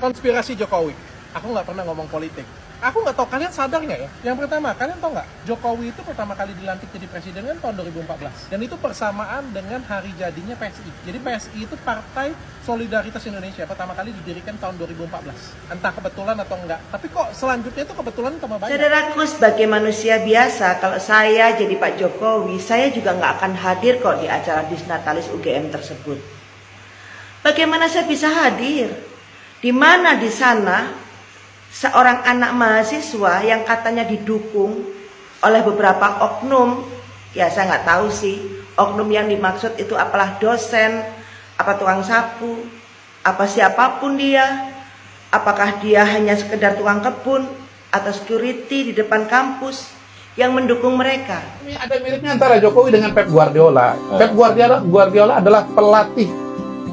Konspirasi Jokowi. Aku nggak pernah ngomong politik. Aku nggak tahu, kalian sadar nggak ya? Yang pertama, kalian tahu nggak? Jokowi itu pertama kali dilantik jadi presiden kan tahun 2014. Dan itu persamaan dengan hari jadinya PSI. Jadi PSI itu Partai Solidaritas Indonesia. Pertama kali didirikan tahun 2014. Entah kebetulan atau enggak. Tapi kok selanjutnya itu kebetulan tambah banyak. Saudaraku, sebagai manusia biasa, kalau saya jadi Pak Jokowi, saya juga nggak akan hadir kok di acara Disnatalis UGM tersebut. Bagaimana saya bisa hadir? Di mana di sana seorang anak mahasiswa yang katanya didukung oleh beberapa oknum, ya saya nggak tahu sih, oknum yang dimaksud itu apalah dosen, apa tukang sapu, apa siapapun dia, apakah dia hanya sekedar tukang kebun atau security di depan kampus yang mendukung mereka. Ini ada miripnya antara Jokowi dengan Pep Guardiola. Pep Guardiola adalah pelatih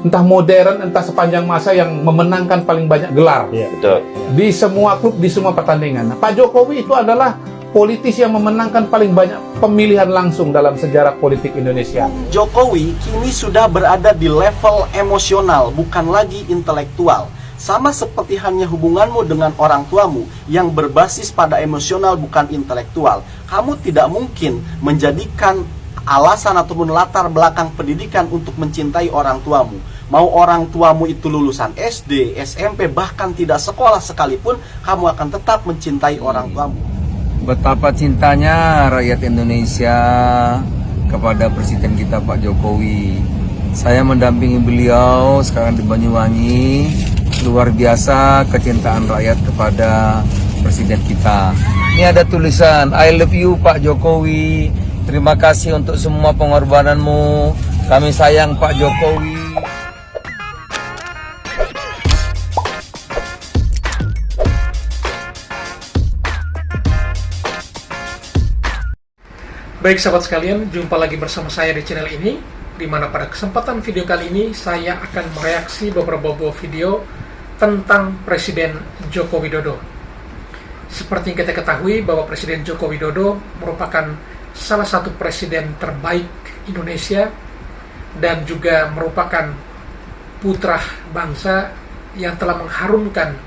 entah modern, entah sepanjang masa yang memenangkan paling banyak gelar. Iya, betul. Di semua klub, di semua pertandingan. Nah, Pak Jokowi itu adalah politisi yang memenangkan paling banyak pemilihan langsung dalam sejarah politik Indonesia. Jokowi kini sudah berada di level emosional, bukan lagi intelektual. Sama seperti hanya hubunganmu dengan orang tuamu yang berbasis pada emosional bukan intelektual. Kamu tidak mungkin menjadikan alasan ataupun latar belakang pendidikan untuk mencintai orang tuamu. Mau orang tuamu itu lulusan SD, SMP, bahkan tidak sekolah sekalipun, kamu akan tetap mencintai orang tuamu. Betapa cintanya rakyat Indonesia kepada Presiden kita Pak Jokowi. Saya mendampingi beliau sekarang di Banyuwangi. Luar biasa kecintaan rakyat kepada Presiden kita. Ini ada tulisan, I love you Pak Jokowi. Terima kasih untuk semua pengorbananmu. Kami sayang Pak Jokowi. Baik sahabat sekalian, jumpa lagi bersama saya di channel ini, di mana pada kesempatan video kali ini saya akan mereaksi beberapa buah video tentang Presiden Joko Widodo. Seperti yang kita ketahui bahwa Presiden Joko Widodo merupakan salah satu presiden terbaik Indonesia dan juga merupakan putra bangsa yang telah mengharumkan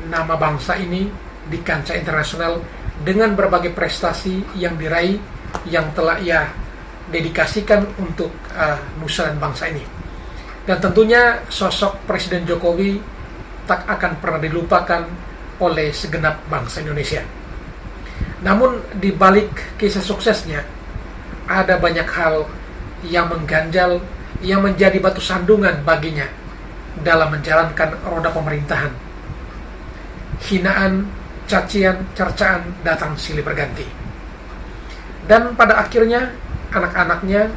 nama bangsa ini di kancah internasional dengan berbagai prestasi yang diraih yang telah ia dedikasikan untuk nusa dan bangsa ini. Dan tentunya sosok Presiden Jokowi tak akan pernah dilupakan oleh segenap bangsa Indonesia. Namun di balik kisah suksesnya ada banyak hal yang mengganjal, yang menjadi batu sandungan baginya dalam menjalankan roda pemerintahan. Hinaan, cacian, cercaan datang silih berganti. Dan pada akhirnya anak-anaknya,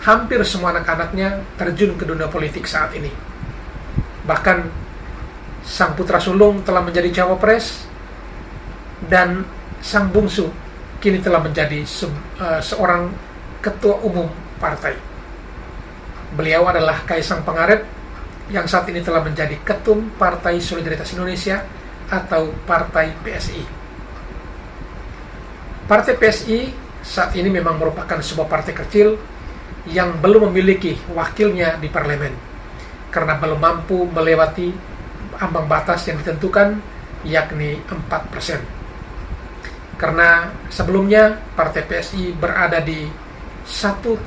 hampir semua anak-anaknya terjun ke dunia politik saat ini. Bahkan sang putra sulung telah menjadi cawapres dan sang bungsu kini telah menjadi seorang ketua umum partai. Beliau adalah Kaisang Pangarep yang saat ini telah menjadi ketum Partai Solidaritas Indonesia atau Partai PSI. Partai PSI saat ini memang merupakan sebuah partai kecil yang belum memiliki wakilnya di parlemen karena belum mampu melewati ambang batas yang ditentukan, yakni 4%. Karena sebelumnya Partai PSI berada di 1,8%,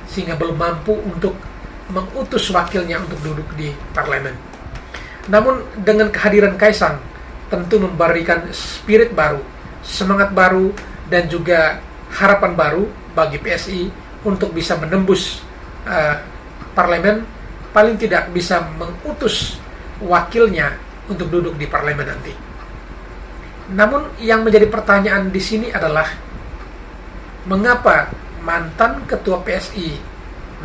sehingga belum mampu untuk mengutus wakilnya untuk duduk di parlemen. Namun dengan kehadiran Kaisang tentu memberikan spirit baru, semangat baru, dan juga harapan baru bagi PSI untuk bisa menembus parlemen, paling tidak bisa mengutus wakilnya untuk duduk di parlemen nanti. Namun yang menjadi pertanyaan di sini adalah mengapa mantan ketua PSI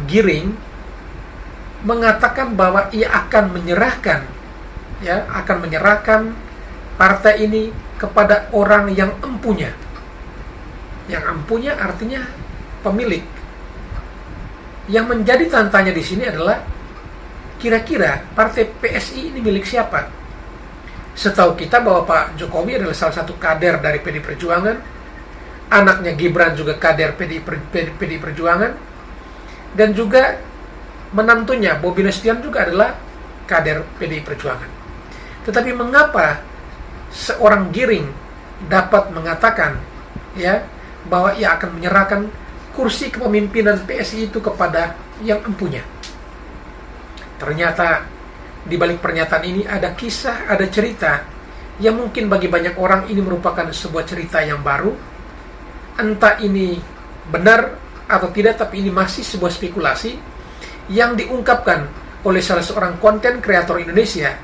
Giring mengatakan bahwa ia akan menyerahkan partai ini kepada orang yang empunya. Yang empunya artinya pemilik. Yang menjadi tantanya di sini adalah kira-kira partai PSI ini milik siapa? Setahu kita bahwa Pak Jokowi adalah salah satu kader dari PDI Perjuangan, anaknya Gibran juga kader PDI Perjuangan, dan juga menantunya Bobi Nasution juga adalah kader PDI Perjuangan. Tetapi mengapa seorang Giring dapat mengatakan ya bahwa ia akan menyerahkan kursi kepemimpinan PSI itu kepada yang empunya? Ternyata di balik pernyataan ini ada kisah, ada cerita yang mungkin bagi banyak orang ini merupakan sebuah cerita yang baru. Entah ini benar atau tidak, tapi ini masih sebuah spekulasi yang diungkapkan oleh salah seorang konten kreator Indonesia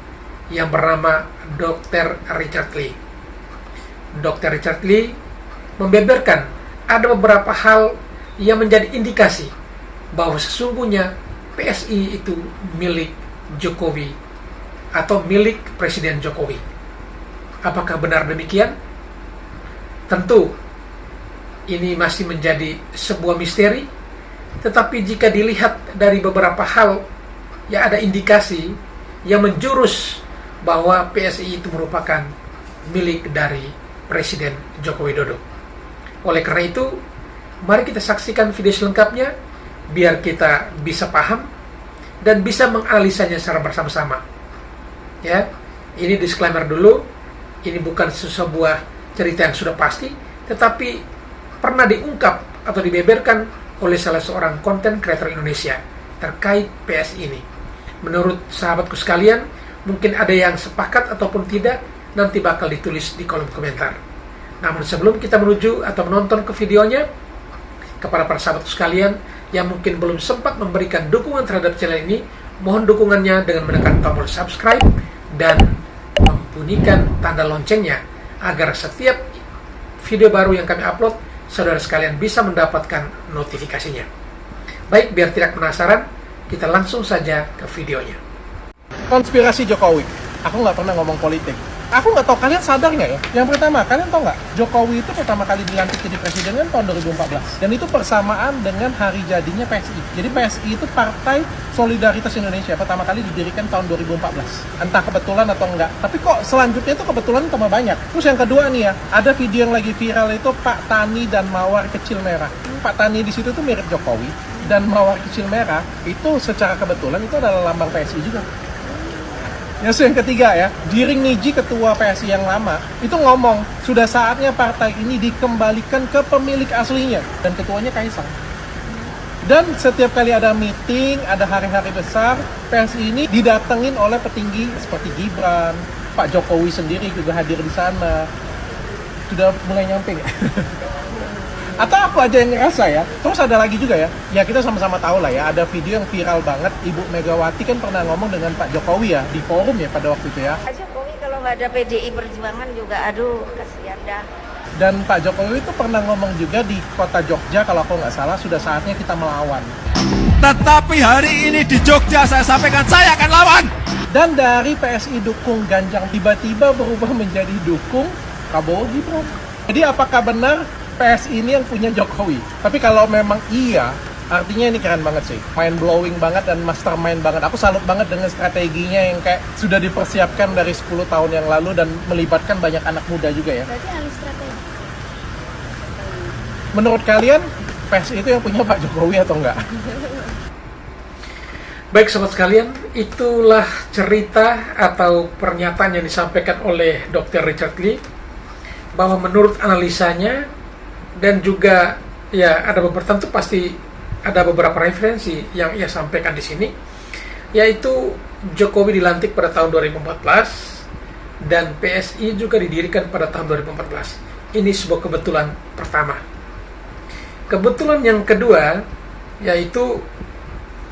yang bernama Dr. Richard Lee. Dr. Richard Lee membeberkan ada beberapa hal yang menjadi indikasi bahwa sesungguhnya PSI itu milik Jokowi atau milik Presiden Jokowi. Apakah benar demikian? Tentu ini masih menjadi sebuah misteri, tetapi jika dilihat dari beberapa hal, ya ada indikasi yang menjurus bahwa PSI itu merupakan milik dari Presiden Joko Widodo. Oleh karena itu, mari kita saksikan video selengkapnya biar kita bisa paham dan bisa menganalisanya secara bersama-sama. Ya, ini disclaimer dulu. Ini bukan sebuah cerita yang sudah pasti, tetapi pernah diungkap atau dibeberkan oleh salah seorang konten kreator Indonesia terkait PSI ini. Menurut sahabatku sekalian, mungkin ada yang sepakat ataupun tidak, nanti bakal ditulis di kolom komentar. Namun sebelum kita menuju atau menonton ke videonya, kepada para sahabatku sekalian yang mungkin belum sempat memberikan dukungan terhadap channel ini, mohon dukungannya dengan menekan tombol subscribe dan bunyikan tanda loncengnya agar setiap video baru yang kami upload, saudara sekalian bisa mendapatkan notifikasinya. Baik, biar tidak penasaran, kita langsung saja ke videonya. Konspirasi Jokowi. Aku nggak pernah ngomong politik. Aku nggak tahu, kalian sadar nggak ya? Yang pertama, kalian tahu nggak? Jokowi itu pertama kali dilantik jadi presiden kan tahun 2014. Dan itu bersamaan dengan hari jadinya PSI. Jadi PSI itu Partai Solidaritas Indonesia. Pertama kali didirikan tahun 2014. Entah kebetulan atau enggak. Tapi kok selanjutnya itu kebetulan tambah banyak. Terus yang kedua nih ya, ada video yang lagi viral itu Pak Tani dan Mawar Kecil Merah. Pak Tani di situ tuh mirip Jokowi. Dan Mawar Kecil Merah itu secara kebetulan itu adalah lambang PSI juga. Yang ketiga ya, Giring Niji ketua PSI yang lama itu ngomong sudah saatnya partai ini dikembalikan ke pemilik aslinya, dan ketuanya Kaisang. Dan setiap kali ada meeting, ada hari-hari besar, PSI ini didatengin oleh petinggi seperti Gibran, Pak Jokowi sendiri juga hadir di sana. Sudah mulai nyampe nggak? Atau aku aja yang ngerasa ya. Terus ada lagi juga ya, ya kita sama-sama tahu lah ya, ada video yang viral banget, Ibu Megawati kan pernah ngomong dengan Pak Jokowi ya, di forum ya pada waktu itu ya. Pak Jokowi kalau nggak ada PDI Perjuangan juga, aduh kasihan dah. Dan Pak Jokowi itu pernah ngomong juga di kota Jogja, kalau aku nggak salah, sudah saatnya kita melawan. Tetapi hari ini di Jogja saya sampaikan saya akan lawan. Dan dari PSI dukung Ganjar tiba-tiba berubah menjadi dukung Prabowo Gibran. Jadi apakah benar PSI ini yang punya Jokowi? Tapi kalau memang iya, artinya ini keren banget sih, mind blowing banget dan mastermind banget. Aku salut banget dengan strateginya yang kayak sudah dipersiapkan dari 10 tahun yang lalu dan melibatkan banyak anak muda juga ya. Berarti harus strategi. Menurut kalian PSI itu yang punya Pak Jokowi atau enggak? Baik sobat sekalian, itulah cerita atau pernyataan yang disampaikan oleh Dr. Richard Lee, bahwa menurut analisanya dan juga ya ada beberapa, tentu pasti ada beberapa referensi yang ia sampaikan di sini, yaitu Jokowi dilantik pada tahun 2014 dan PSI juga didirikan pada tahun 2014. Ini sebuah kebetulan pertama. Kebetulan yang kedua yaitu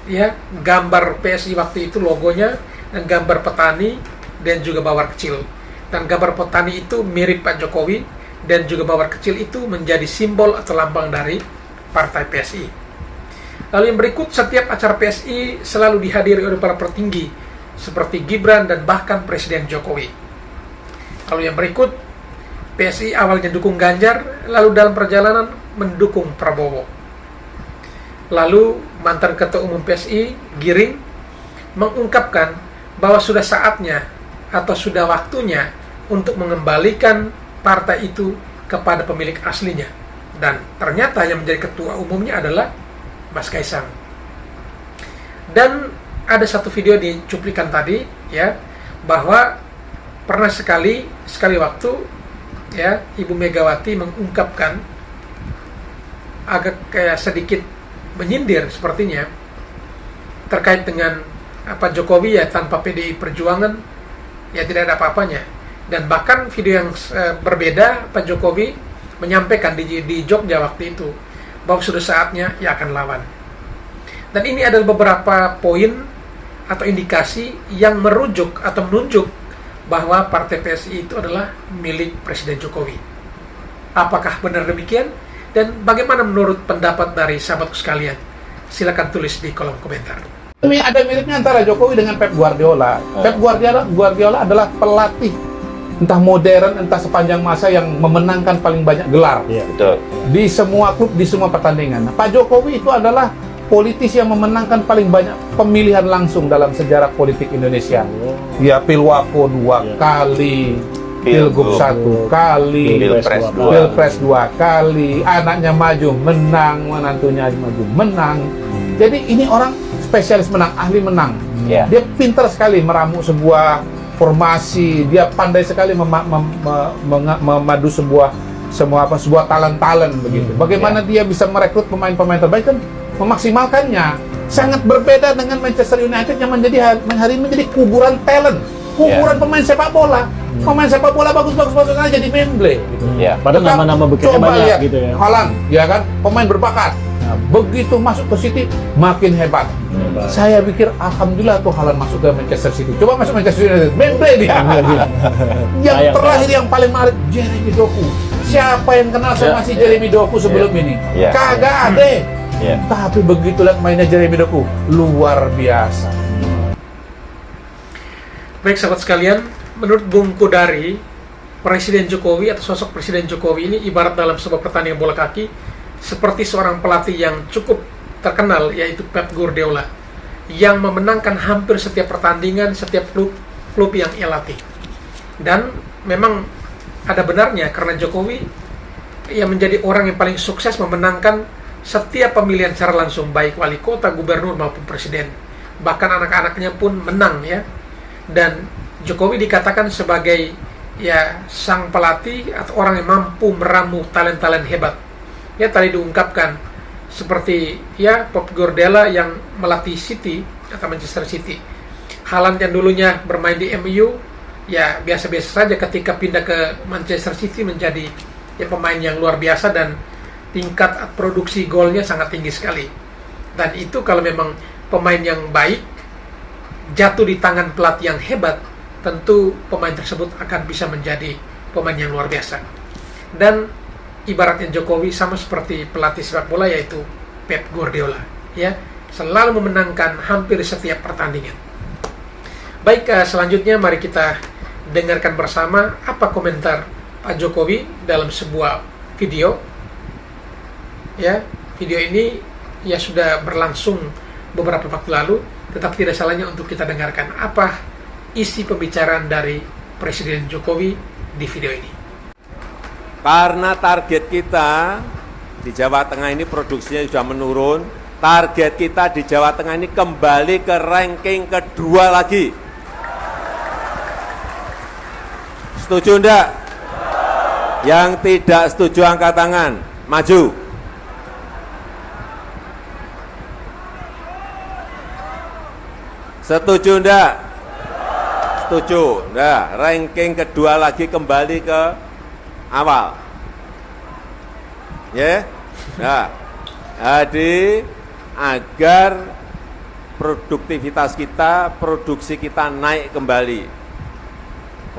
ya gambar PSI waktu itu, logonya dan gambar petani dan juga bawar kecil. Dan gambar petani itu mirip Pak Jokowi, dan juga bawar kecil itu menjadi simbol atau lambang dari partai PSI. Lalu yang berikut, setiap acara PSI selalu dihadiri oleh para petinggi seperti Gibran dan bahkan Presiden Jokowi. Lalu yang berikut, PSI awalnya dukung Ganjar, lalu dalam perjalanan mendukung Prabowo. Lalu mantan Ketua Umum PSI, Giring, mengungkapkan bahwa sudah saatnya atau sudah waktunya untuk mengembalikan partai itu kepada pemilik aslinya. Dan ternyata yang menjadi ketua umumnya adalah Mas Kaisang. Dan ada satu video di cuplikan tadi ya, bahwa pernah sekali waktu ya Ibu Megawati mengungkapkan agak kayak sedikit menyindir sepertinya terkait dengan Pak Jokowi ya tanpa PDI Perjuangan ya tidak ada apa-apanya. Dan bahkan video yang berbeda, Pak Jokowi menyampaikan di Jogja waktu itu bahwa sudah saatnya ia akan lawan. Dan ini adalah beberapa poin atau indikasi yang merujuk atau menunjuk bahwa Partai PSI itu adalah milik Presiden Jokowi. Apakah benar demikian? Dan bagaimana menurut pendapat dari sahabatku sekalian? Silakan tulis di kolom komentar. Ini ada miripnya antara Jokowi dengan Pep Guardiola. Pep Guardiola adalah pelatih entah modern, entah sepanjang masa yang memenangkan paling banyak gelar. Iya, betul. Di semua klub, di semua pertandingan. Nah, Pak Jokowi itu adalah politisi yang memenangkan paling banyak pemilihan langsung dalam sejarah politik Indonesia. Ya, Pilwako 2 kali, Pilgub 1 kali, Pilpres 2 kali, anaknya maju menang, menantunya maju menang. Jadi ini orang spesialis menang, ahli menang. Dia pintar sekali meramu sebuah formasi, dia pandai sekali memadu sebuah talent begitu. Bagaimana dia bisa merekrut pemain-pemain terbaik dan memaksimalkannya. Sangat berbeda dengan Manchester United yang hari ini menjadi kuburan talent, kuburan pemain sepak bola. Pemain sepak bola bagus-bagus aja jadi memble gitu. Padahal nama-nama begitu banyak gitu ya. Haaland, ya kan, pemain berbakat. Nah, begitu masuk ke City makin hebat. Saya pikir alhamdulillah tuh Haaland masuk ke Manchester City. Coba masuk Manchester United, memble dia. Yang terakhir yang paling menarik Jeremy Doku. Siapa yang kenal sama si Jeremy Doku sebelum ini? Kagak ada. Tapi begitu lihat mainnya Jeremy Doku, luar biasa. Baik sahabat sekalian, menurut Bung Kodari, Presiden Jokowi atau sosok Presiden Jokowi ini ibarat dalam sebuah pertandingan bola kaki seperti seorang pelatih yang cukup terkenal, yaitu Pep Guardiola, yang memenangkan hampir setiap pertandingan, setiap klub yang ia latih. Dan memang ada benarnya karena Jokowi yang menjadi orang yang paling sukses memenangkan setiap pemilihan secara langsung, baik wali kota, gubernur maupun presiden. Bahkan anak-anaknya pun menang ya. Dan Jokowi dikatakan sebagai ya sang pelatih atau orang yang mampu meramu talent-talent hebat. Ya tadi diungkapkan seperti ya Pep Guardiola yang melatih City atau Manchester City. Haaland yang dulunya bermain di MU ya biasa-biasa saja, ketika pindah ke Manchester City menjadi ya pemain yang luar biasa dan tingkat produksi golnya sangat tinggi sekali. Dan itu kalau memang pemain yang baik jatuh di tangan pelatih yang hebat, tentu pemain tersebut akan bisa menjadi pemain yang luar biasa. Dan ibaratnya Jokowi sama seperti pelatih sepak bola, yaitu Pep Guardiola, ya, selalu memenangkan hampir setiap pertandingan. Baik, selanjutnya mari kita dengarkan bersama apa komentar Pak Jokowi dalam sebuah video. Ya, video ini ya sudah berlangsung beberapa waktu lalu, tetapi tidak salahnya untuk kita dengarkan apa isi pembicaraan dari Presiden Jokowi di video ini. Karena target kita di Jawa Tengah ini produksinya sudah menurun, target kita di Jawa Tengah ini kembali ke ranking kedua lagi. Setuju enggak? Yang tidak setuju angkat tangan, maju. Setuju enggak? Setuju. Nah, ranking kedua lagi kembali ke awal. Ya. Nah, jadi agar produktivitas kita, produksi kita naik kembali.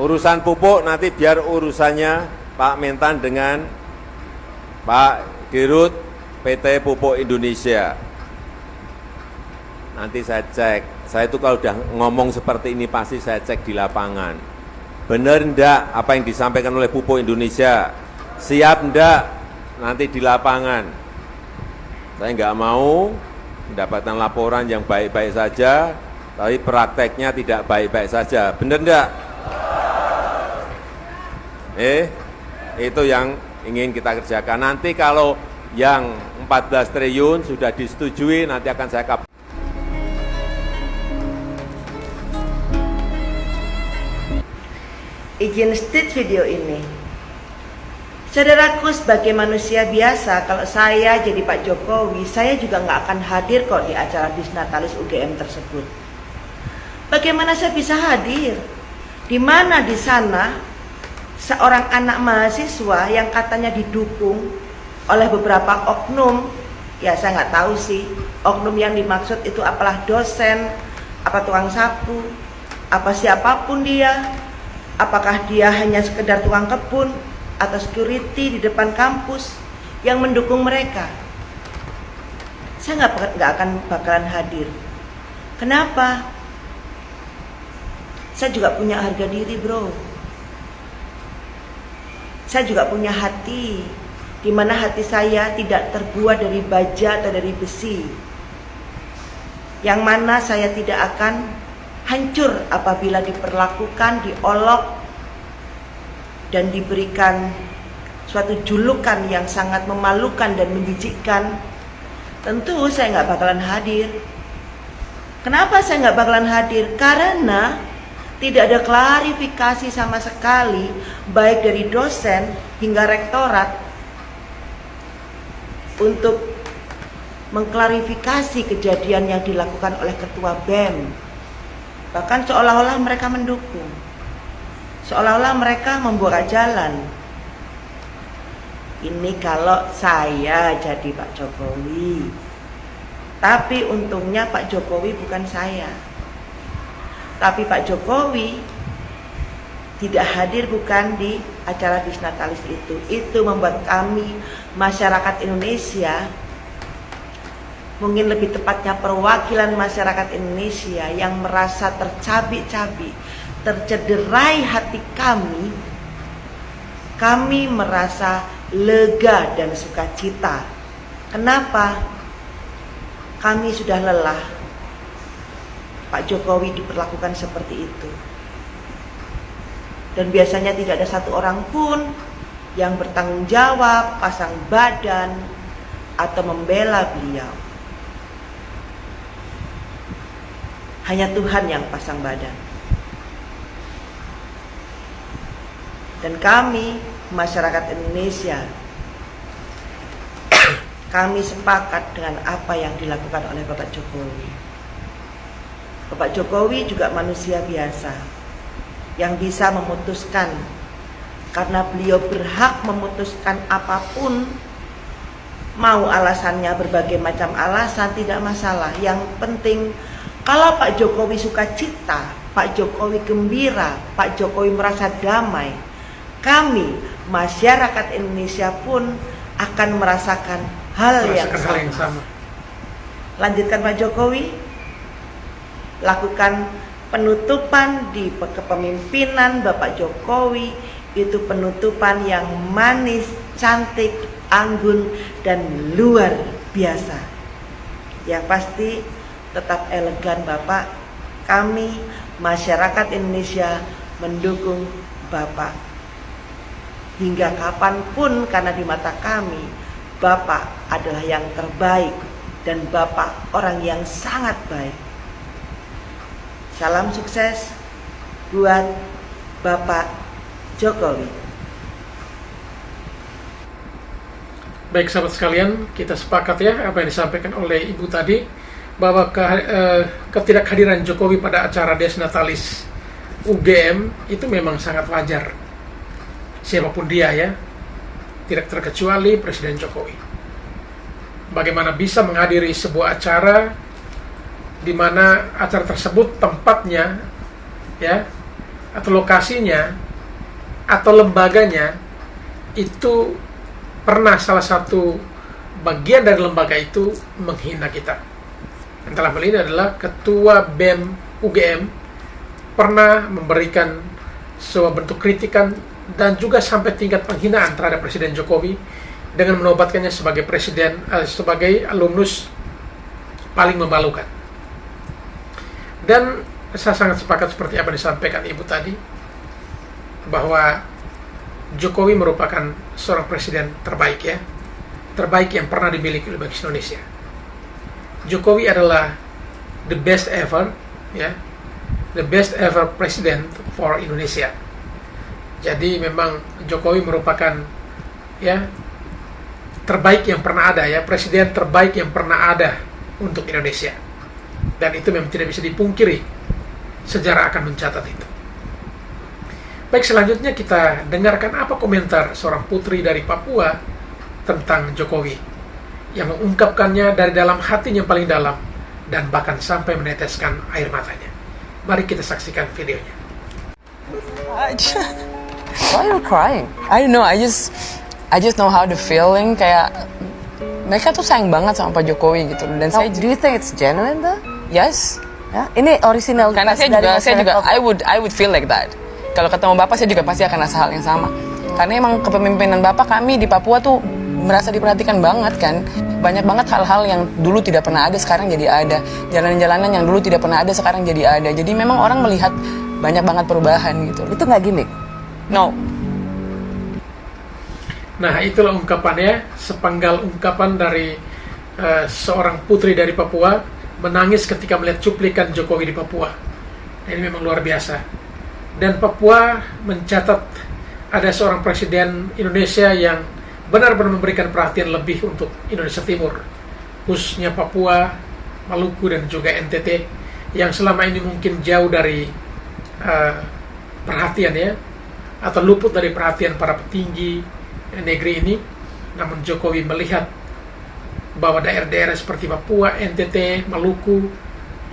Urusan pupuk nanti biar urusannya Pak Mentan dengan Pak Dirut PT Pupuk Indonesia. Nanti saya cek. Saya itu kalau udah ngomong seperti ini pasti saya cek di lapangan. Benar enggak apa yang disampaikan oleh Pupuk Indonesia? Siap enggak nanti di lapangan? Saya enggak mau mendapatkan laporan yang baik-baik saja, tapi prakteknya tidak baik-baik saja. Benar enggak? Itu yang ingin kita kerjakan. Nanti kalau yang 14 triliun sudah disetujui, nanti akan saya izin state video ini. Saudaraku, sebagai manusia biasa, kalau saya jadi Pak Jokowi, saya juga nggak akan hadir kok di acara Disnatalis UGM tersebut. Bagaimana saya bisa hadir? Di mana di sana seorang anak mahasiswa yang katanya didukung oleh beberapa oknum, ya saya nggak tahu sih, oknum yang dimaksud itu apalah dosen, apa tukang sapu, apa siapapun dia, apakah dia hanya sekedar tukang kebun atau security di depan kampus yang mendukung mereka. Saya nggak akan bakalan hadir. Kenapa? Saya juga punya harga diri, bro. Saya juga punya hati, di mana hati saya tidak terbuat dari baja atau dari besi, yang mana saya tidak akan hancur apabila diperlakukan, diolok, dan diberikan suatu julukan yang sangat memalukan dan menjijikkan. Tentu saya nggak bakalan hadir. Kenapa saya nggak bakalan hadir? Karena tidak ada klarifikasi sama sekali, baik dari dosen hingga rektorat, untuk mengklarifikasi kejadian yang dilakukan oleh ketua BEM. Bahkan seolah-olah mereka mendukung, seolah-olah mereka membuka jalan. Ini kalau saya jadi Pak Jokowi. Tapi untungnya Pak Jokowi bukan saya. Tapi Pak Jokowi tidak hadir bukan di acara Disnatalis itu. Itu membuat kami, masyarakat Indonesia, mungkin lebih tepatnya perwakilan masyarakat Indonesia yang merasa tercabik-cabik, tercederai hati kami merasa lega dan sukacita. Kenapa? Kami sudah lelah Pak Jokowi diperlakukan seperti itu. Dan biasanya tidak ada satu orang pun yang bertanggung jawab, pasang badan, atau membela beliau. Hanya Tuhan yang pasang badan. Dan kami, masyarakat Indonesia, kami sepakat dengan apa yang dilakukan oleh Bapak Jokowi. Bapak Jokowi juga manusia biasa yang bisa memutuskan, karena beliau berhak memutuskan apapun. Mau alasannya berbagai macam alasan, tidak masalah. Yang penting kalau Pak Jokowi sukacita, Pak Jokowi gembira, Pak Jokowi merasa damai, kami masyarakat Indonesia pun akan merasakan hal yang sama. Lanjutkan Pak Jokowi, lakukan penutupan di kepemimpinan Bapak Jokowi, itu penutupan yang manis, cantik, anggun, dan luar biasa. Yang pasti tetap elegan Bapak. Kami masyarakat Indonesia mendukung Bapak hingga kapanpun, karena di mata kami Bapak adalah yang terbaik dan Bapak orang yang sangat baik. Salam sukses buat Bapak Jokowi. Baik sahabat sekalian, kita sepakat ya apa yang disampaikan oleh Ibu tadi, bahwa ketidakhadiran Jokowi pada acara Disnatalis UGM itu memang sangat wajar. Siapapun dia ya, tidak terkecuali Presiden Jokowi. Bagaimana bisa menghadiri sebuah acara di mana acara tersebut tempatnya ya, atau lokasinya atau lembaganya itu pernah salah satu bagian dari lembaga itu menghina kita. Yang telah ini adalah Ketua BEM UGM pernah memberikan sebuah bentuk kritikan dan juga sampai tingkat penghinaan terhadap Presiden Jokowi dengan menobatkannya sebagai presiden, sebagai alumnus paling memalukan. Dan saya sangat sepakat seperti apa yang disampaikan Ibu tadi, bahwa Jokowi merupakan seorang presiden terbaik ya, terbaik yang pernah dimiliki oleh bangsa Indonesia. Jokowi adalah the best ever ya, the best ever president for Indonesia. Jadi memang Jokowi merupakan ya terbaik yang pernah ada, ya presiden terbaik yang pernah ada untuk Indonesia. Dan itu memang tidak bisa dipungkiri, sejarah akan mencatat itu. Baik, selanjutnya kita dengarkan apa komentar seorang putri dari Papua tentang Jokowi yang mengungkapkannya dari dalam hatinya paling dalam dan bahkan sampai meneteskan air matanya. Mari kita saksikan videonya. Why are you crying? I don't know. I just know how the feeling. Kayak mereka tuh sayang banget sama Pak Jokowi gitu. Dan saya. Do you think it's genuine though? Yes. Ya, ini original. Karena saya juga, I would feel like that. Kalau ketemu Bapak, saya juga pasti akan rasa hal yang sama. Karena emang kepemimpinan Bapak, kami di Papua tuh merasa diperhatikan banget kan. Banyak banget hal-hal yang dulu tidak pernah ada, sekarang jadi ada. Jalan-jalanan yang dulu tidak pernah ada, sekarang jadi ada. Jadi memang orang melihat banyak banget perubahan gitu. Itu nggak gimmick? No. Nah, itulah ungkapannya, sepenggal ungkapan dari seorang putri dari Papua menangis ketika melihat cuplikan Jokowi di Papua. Ini memang luar biasa. Dan Papua mencatat ada seorang presiden Indonesia yang benar-benar memberikan perhatian lebih untuk Indonesia Timur, khususnya Papua, Maluku, dan juga NTT, yang selama ini mungkin jauh dari perhatian ya, atau luput dari perhatian para petinggi negeri ini. Namun Jokowi melihat bahwa daerah-daerah seperti Papua, NTT, Maluku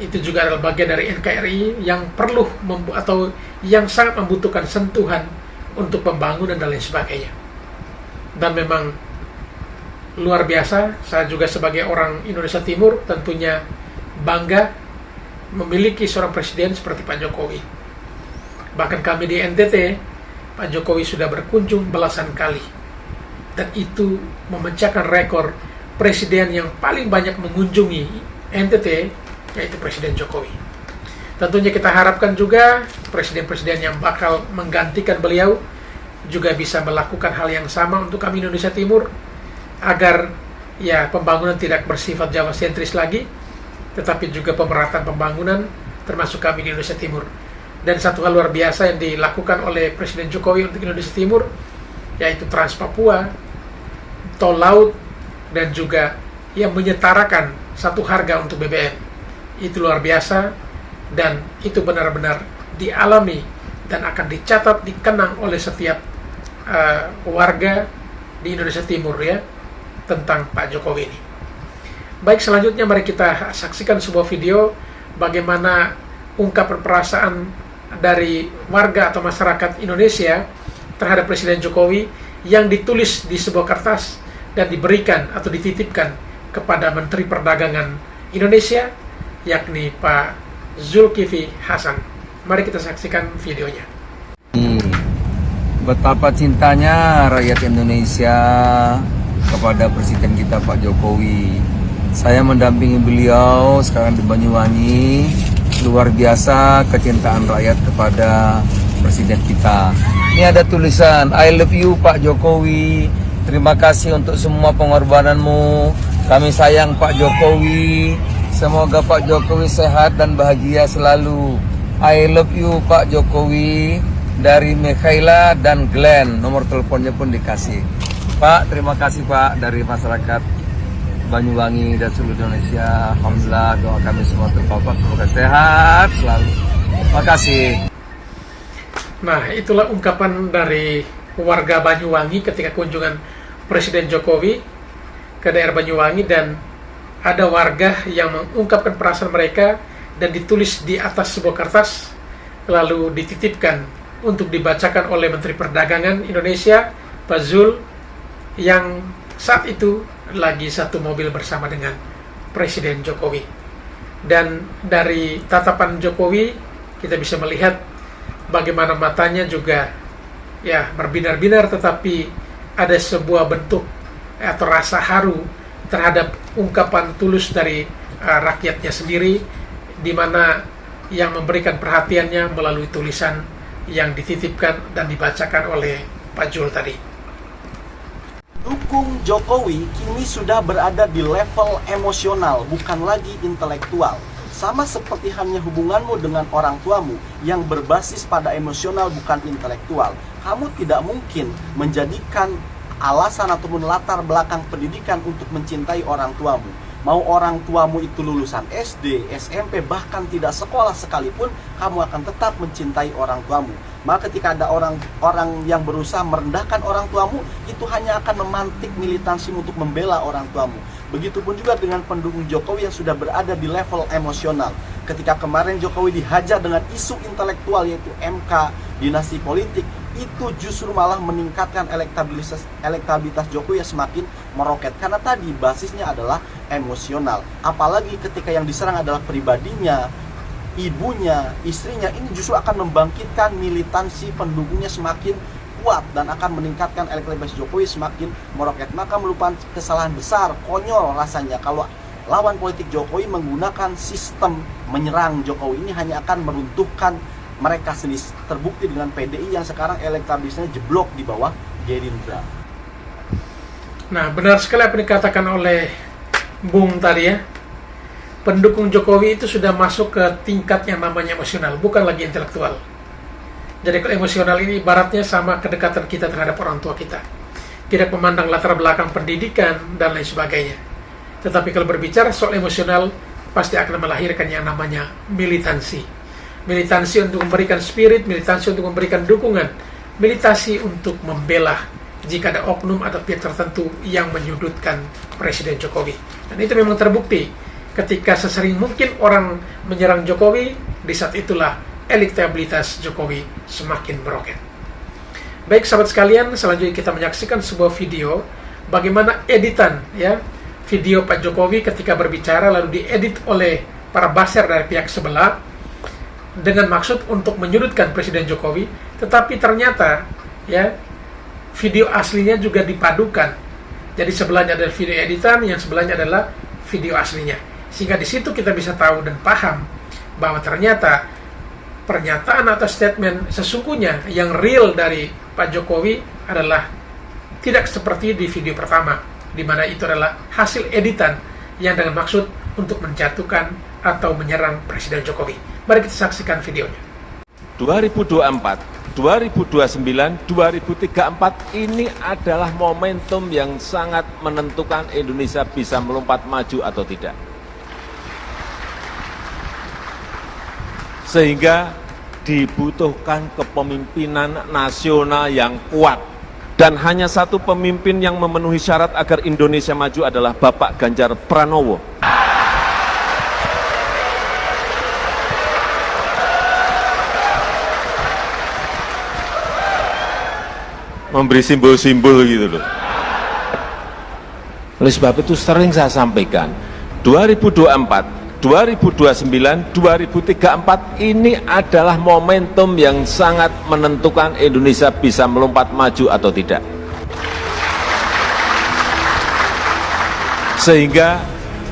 itu juga adalah bagian dari NKRI yang perlu atau yang sangat membutuhkan sentuhan untuk pembangunan dan lain sebagainya. Dan memang luar biasa, saya juga sebagai orang Indonesia Timur tentunya bangga memiliki seorang presiden seperti Pak Jokowi. Bahkan kami di NTT, Pak Jokowi sudah berkunjung belasan kali. Dan itu memecahkan rekor presiden yang paling banyak mengunjungi NTT, yaitu Presiden Jokowi. Tentunya kita harapkan juga presiden-presiden yang bakal menggantikan beliau juga bisa melakukan hal yang sama untuk kami Indonesia Timur, agar ya pembangunan tidak bersifat Jawa sentris lagi, tetapi juga pemerataan pembangunan termasuk kami di Indonesia Timur. Dan satu hal luar biasa yang dilakukan oleh Presiden Jokowi untuk Indonesia Timur, yaitu Trans Papua, tol laut, dan juga yang menyetarakan satu harga untuk BBM. Itu luar biasa, dan itu benar-benar dialami dan akan dicatat, dikenang oleh setiap warga di Indonesia Timur ya, tentang Pak Jokowi ini. Baik, selanjutnya mari kita saksikan sebuah video bagaimana ungkapan perasaan dari warga atau masyarakat Indonesia terhadap Presiden Jokowi yang ditulis di sebuah kertas dan diberikan atau dititipkan kepada Menteri Perdagangan Indonesia, yakni Pak Zulkifli Hasan. Mari kita saksikan videonya. Betapa cintanya rakyat Indonesia kepada Presiden kita Pak Jokowi. Saya mendampingi beliau sekarang di Banyuwangi. Luar biasa kecintaan rakyat kepada Presiden kita. Ini ada tulisan, I love you Pak Jokowi. Terima kasih untuk semua pengorbananmu. Kami sayang Pak Jokowi. Semoga Pak Jokowi sehat dan bahagia selalu. I love you Pak Jokowi. Dari Mikhaila dan Glenn, nomor teleponnya pun dikasih. Pak, terima kasih Pak dari masyarakat Banyuwangi dan seluruh Indonesia. Alhamdulillah, doa kami semua untuk Bapak semoga sehat selalu. Terima kasih. Nah, itulah ungkapan dari warga Banyuwangi ketika kunjungan Presiden Jokowi ke daerah Banyuwangi, dan ada warga yang mengungkapkan perasaan mereka dan ditulis di atas sebuah kertas lalu dititipkan untuk dibacakan oleh Menteri Perdagangan Indonesia, Pak Zul, yang saat itu lagi satu mobil bersama dengan Presiden Jokowi. Dan dari tatapan Jokowi kita bisa melihat bagaimana matanya juga ya berbinar-binar, tetapi ada sebuah bentuk atau rasa haru terhadap ungkapan tulus dari rakyatnya sendiri, di mana yang memberikan perhatiannya melalui tulisan yang dititipkan dan dibacakan oleh Pak Jul tadi. Dukung Jokowi kini sudah berada di level emosional, bukan lagi intelektual. Sama seperti halnya hubunganmu dengan orang tuamu yang berbasis pada emosional bukan intelektual. Kamu tidak mungkin menjadikan alasan ataupun latar belakang pendidikan untuk mencintai orang tuamu. Mau orang tuamu itu lulusan SD, SMP, bahkan tidak sekolah sekalipun, kamu akan tetap mencintai orang tuamu. Maka ketika ada orang yang berusaha merendahkan orang tuamu, itu hanya akan memantik militansimu untuk membela orang tuamu. Begitupun juga dengan pendukung Jokowi yang sudah berada di level emosional. Ketika kemarin Jokowi dihajar dengan isu intelektual yaitu MK, dinasti politik, itu justru malah meningkatkan elektabilitas Jokowi yang semakin meroket. Karena tadi basisnya adalah emosional. Apalagi ketika yang diserang adalah pribadinya, ibunya, istrinya, ini justru akan membangkitkan militansi pendukungnya semakin kuat dan akan meningkatkan elektabilitas Jokowi semakin meroket. Maka merupakan kesalahan besar, konyol rasanya kalau lawan politik Jokowi menggunakan sistem menyerang Jokowi. Ini hanya akan meruntuhkan mereka sendiri. Terbukti dengan PDI yang sekarang elektabilitasnya jeblok di bawah Gerindra. Nah, benar sekali apa yang dikatakan oleh Bung tadi ya. Pendukung Jokowi itu sudah masuk ke tingkat yang namanya emosional, bukan lagi intelektual. Jadi kalau emosional ini ibaratnya sama kedekatan kita terhadap orang tua kita. Tidak memandang latar belakang pendidikan dan lain sebagainya. Tetapi kalau berbicara soal emosional, pasti akan melahirkan yang namanya militansi. Militansi untuk memberikan spirit, militansi untuk memberikan dukungan, militansi untuk membela jika ada oknum atau pihak tertentu yang menyudutkan Presiden Jokowi. Dan itu memang terbukti ketika sesering mungkin orang menyerang Jokowi, di saat itulah elektabilitas Jokowi semakin meroket. Baik sahabat sekalian, selanjutnya kita menyaksikan sebuah video bagaimana editan ya video Pak Jokowi ketika berbicara lalu diedit oleh para buzzer dari pihak sebelah dengan maksud untuk menyudutkan Presiden Jokowi, tetapi ternyata ya video aslinya juga dipadukan. Jadi sebelahnya ada video editan, yang sebelahnya adalah video aslinya. Sehingga di situ kita bisa tahu dan paham bahwa ternyata pernyataan atau statement sesungguhnya yang real dari Pak Jokowi adalah tidak seperti di video pertama, di mana itu adalah hasil editan yang dengan maksud untuk menjatuhkan atau menyerang Presiden Jokowi. Mari kita saksikan videonya. 2024, 2029, 2034 ini adalah momentum yang sangat menentukan Indonesia bisa melompat maju atau tidak. Sehingga dibutuhkan kepemimpinan nasional yang kuat. Dan hanya satu pemimpin yang memenuhi syarat agar Indonesia maju adalah Bapak Ganjar Pranowo. Memberi simbol-simbol gitu loh. Oleh sebab itu sering saya sampaikan, 2024, 2029, 2034 ini adalah momentum yang sangat menentukan Indonesia bisa melompat maju atau tidak. Sehingga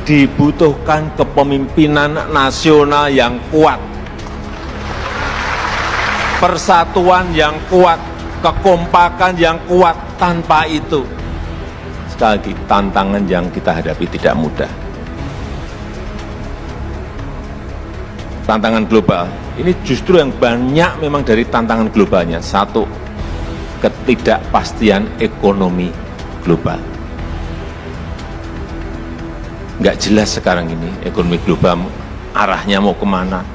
dibutuhkan kepemimpinan nasional yang kuat, persatuan yang kuat, kekompakan yang kuat. Tanpa itu, sekali lagi, tantangan yang kita hadapi tidak mudah. Tantangan global ini justru yang banyak memang dari tantangan globalnya. Satu, ketidakpastian ekonomi global. Nggak jelas sekarang ini ekonomi global arahnya mau kemana.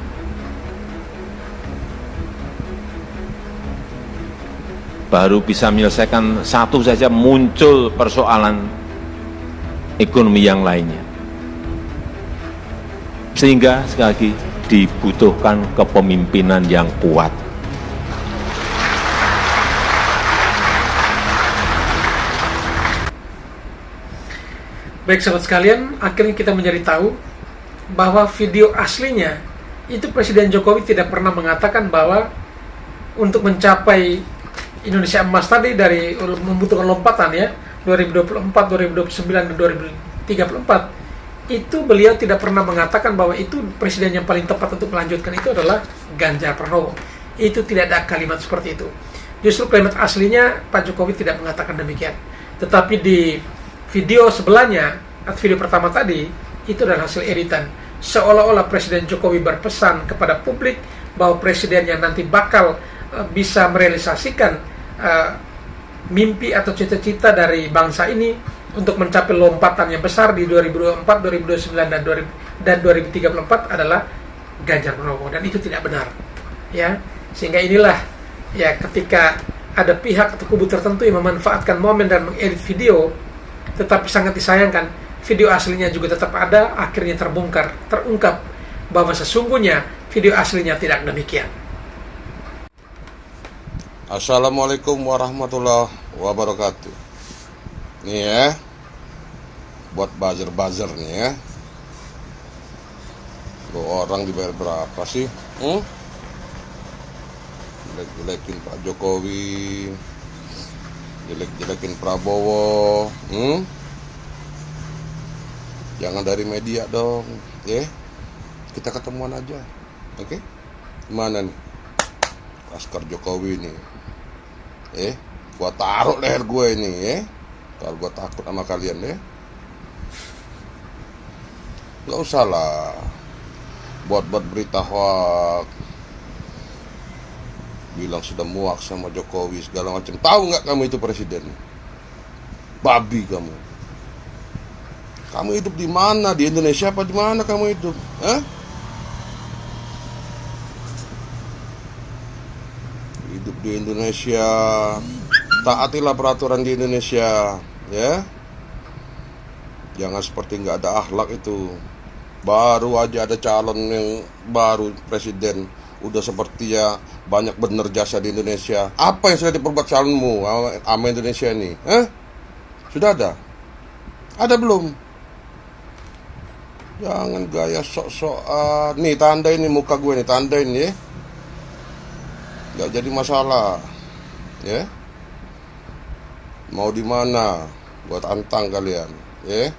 Baru bisa menyelesaikan satu saja muncul persoalan ekonomi yang lainnya. Sehingga sekali lagi dibutuhkan kepemimpinan yang kuat. Baik sahabat sekalian, akhirnya kita menjadi tahu bahwa video aslinya itu Presiden Jokowi tidak pernah mengatakan bahwa untuk mencapai Indonesia emas tadi dari membutuhkan lompatan ya 2024, 2029 dan 2034 itu beliau tidak pernah mengatakan bahwa itu presiden yang paling tepat untuk melanjutkan itu adalah Ganjar Pranowo. Itu tidak ada kalimat seperti itu. Justru kalimat aslinya Pak Jokowi tidak mengatakan demikian. Tetapi di video sebelahnya atau video pertama tadi itu adalah hasil editan. seolah-olah Presiden Jokowi berpesan kepada publik bahwa presiden yang nanti bakal bisa merealisasikan mimpi atau cita-cita dari bangsa ini untuk mencapai lompatan yang besar di 2024, 2029 dan 2034 adalah Ganjar Pranowo, dan itu tidak benar. Ya, sehingga inilah ya ketika ada pihak atau kubu tertentu yang memanfaatkan momen dan mengedit video, tetapi sangat disayangkan video aslinya juga tetap ada, akhirnya terungkap bahwa sesungguhnya video aslinya tidak demikian. Assalamualaikum warahmatullahi wabarakatuh. Nih ya, buat buzzer nih ya. Lo orang dibayar berapa sih? Jelek-jelekin Pak Jokowi, jelek-jelekin Prabowo. Jangan dari media dong, ya. Kita ketemuan aja, oke? Mana nih Laskar Jokowi nih? Gua taruh leher gue ini, ya. Kalau gua takut sama kalian, ya. Gak usah lah buat berita hoax, bilang sudah muak sama Jokowi segala macam. Tahu nggak kamu itu presiden? Babi kamu. Kamu hidup di mana? Di Indonesia apa di mana kamu hidup? Hidup di Indonesia, taatilah peraturan di Indonesia, ya. Jangan seperti nggak ada akhlak itu. Baru aja ada calon yang baru presiden, udah seperti ya banyak bener jasa di Indonesia. Apa yang sudah diperbuat calonmu sama Indonesia ini? Sudah ada? Ada belum? Jangan gaya sok-sokan. Nih tandain nih muka gue nih, tandain ya. Gak jadi masalah, ya. Mau di mana? Buat tantang kalian, ya.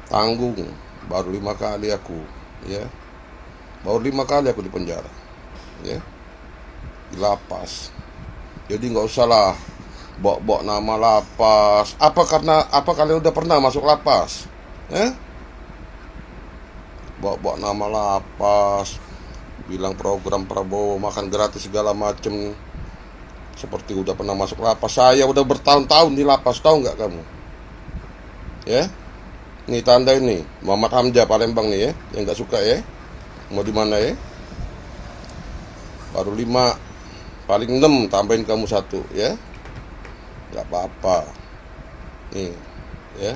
Tanggung. Baru 5 kali aku, ya. Baru 5 kali aku di penjara, ya. Di lapas. Jadi nggak usah lah bawa nama lapas. Apa kalian udah pernah masuk lapas? Bawa nama lapas, bilang program Prabowo makan gratis segala macem, seperti udah pernah masuk lapas. Saya udah bertahun-tahun di lapas, tahu nggak kamu? Ya, nih tanda ini Muhammad Hamzah Palembang nih ya, yang nggak suka ya. Mau di mana ya? Baru 5, paling 6, tambahin kamu 1 ya. Nggak apa-apa. Nih, ya.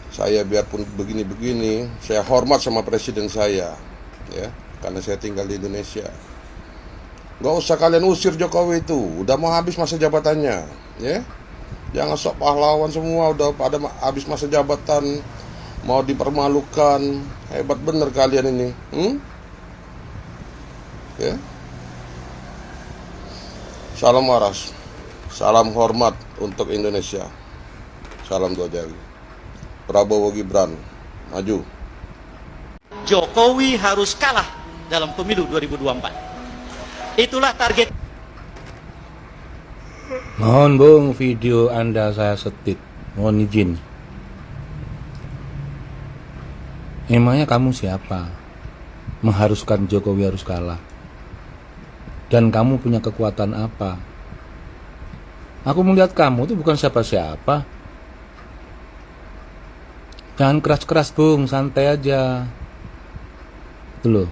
Saya biarpun begini-begini, saya hormat sama presiden saya, ya, karena saya tinggal di Indonesia. Nggak usah kalian usir Jokowi itu, udah mau habis masa jabatannya, ya. Jangan sok pahlawan semua, udah pada habis masa jabatan, mau dipermalukan. Hebat bener kalian ini, ya. Salam waras, salam hormat untuk Indonesia, salam 2 jari. Prabowo Gibran, maju. Jokowi harus kalah dalam pemilu 2024. Itulah target. Mohon Bung, video Anda saya setip. Mohon izin. Emangnya kamu siapa? Mengharuskan Jokowi harus kalah. Dan kamu punya kekuatan apa? Aku melihat kamu itu bukan siapa-siapa. Jangan keras-keras Bung, santai aja. Itu loh.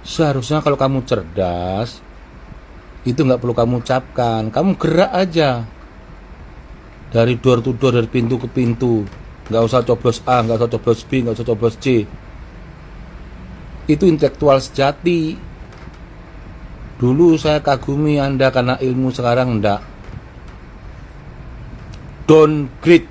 Seharusnya kalau kamu cerdas, itu nggak perlu kamu ucapkan. Kamu gerak aja. Dari door to door, dari pintu ke pintu. Nggak usah coblos A, nggak usah coblos B, nggak usah coblos C. Itu intelektual sejati. Dulu saya kagumi Anda karena ilmu, sekarang enggak. Downgrade